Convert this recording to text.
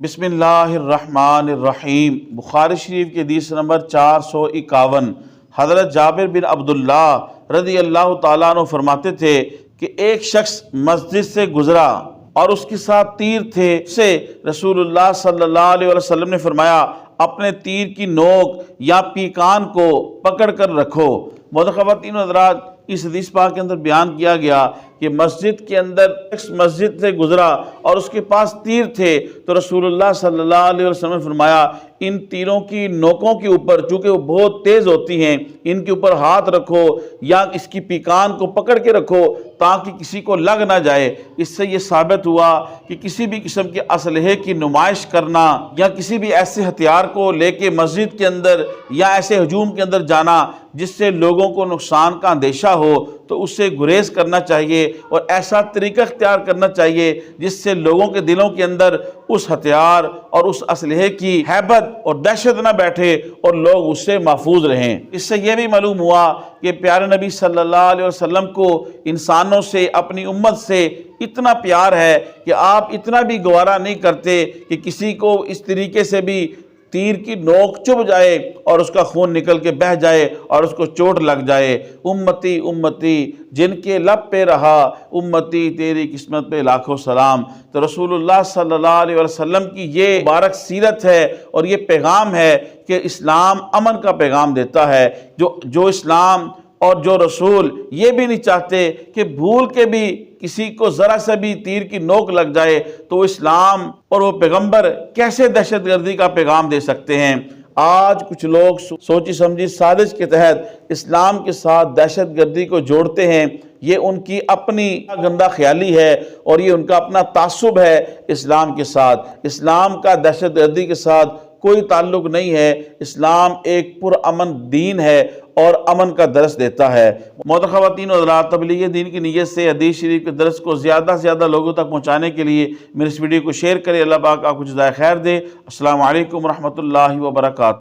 بسم اللہ الرحمن الرحیم۔ بخاری شریف کی حدیث نمبر 451۔ حضرت جابر بن عبداللہ رضی اللہ تعالیٰ عنہ فرماتے تھے کہ ایک شخص مسجد سے گزرا اور اس کے ساتھ تیر تھے۔ سے رسول اللہ صلی اللہ علیہ وسلم نے فرمایا، اپنے تیر کی نوک یا پیکان کو پکڑ کر رکھو۔ محترم خواتین و حضرات، اس حدیث پاک کے اندر بیان کیا گیا کہ مسجد کے اندر مسجد سے گزرا اور اس کے پاس تیر تھے، تو رسول اللہ صلی اللہ علیہ وسلم نے فرمایا ان تیروں کی نوکوں کے اوپر، چونکہ وہ بہت تیز ہوتی ہیں، ان کے اوپر ہاتھ رکھو یا اس کی پیکان کو پکڑ کے رکھو تاکہ کسی کو لگ نہ جائے۔ اس سے یہ ثابت ہوا کہ کسی بھی قسم کے اسلحے کی نمائش کرنا یا کسی بھی ایسے ہتھیار کو لے کے مسجد کے اندر یا ایسے ہجوم کے اندر جانا جس سے لوگوں کو نقصان کا اندیشہ ہو، تو اس سے گریز کرنا چاہیے اور ایسا طریقہ اختیار کرنا چاہیے جس سے لوگوں کے دلوں کے اندر اس ہتھیار اور اس اسلحے کی ہیبت اور دہشت نہ بیٹھے اور لوگ اس سے محفوظ رہیں۔ اس سے یہ بھی معلوم ہوا کہ پیارے نبی صلی اللہ علیہ وسلم کو انسانوں سے، اپنی امت سے اتنا پیار ہے کہ آپ اتنا بھی گوارا نہیں کرتے کہ کسی کو اس طریقے سے بھی تیر کی نوک چبھ جائے اور اس کا خون نکل کے بہہ جائے اور اس کو چوٹ لگ جائے۔ امتی امتی جن کے لب پہ رہا، امتی تیری قسمت پہ لاکھوں سلام۔ تو رسول اللہ صلی اللہ علیہ وسلم کی یہ مبارک سیرت ہے اور یہ پیغام ہے کہ اسلام امن کا پیغام دیتا ہے۔ جو اسلام اور جو رسول یہ بھی نہیں چاہتے کہ بھول کے بھی کسی کو ذرا سے بھی تیر کی نوک لگ جائے، تو اسلام اور وہ پیغمبر کیسے دہشت گردی کا پیغام دے سکتے ہیں؟ آج کچھ لوگ سوچی سمجھی سازش کے تحت اسلام کے ساتھ دہشت گردی کو جوڑتے ہیں۔ یہ ان کی اپنی گندہ خیالی ہے اور یہ ان کا اپنا تعصب ہے اسلام کے ساتھ۔ اسلام کا دہشت گردی کے ساتھ کوئی تعلق نہیں ہے۔ اسلام ایک پرامن دین ہے اور امن کا درس دیتا ہے۔ محترم خواتین و حضرات، تبلیغ دین کی نیت سے حدیث شریف کے درس کو زیادہ سے زیادہ لوگوں تک پہنچانے کے لیے میرے اس ویڈیو کو شیئر کریں۔ اللہ پاک آپ کو جزائے خیر دے۔ السلام علیکم ورحمۃ اللہ وبرکاتہ۔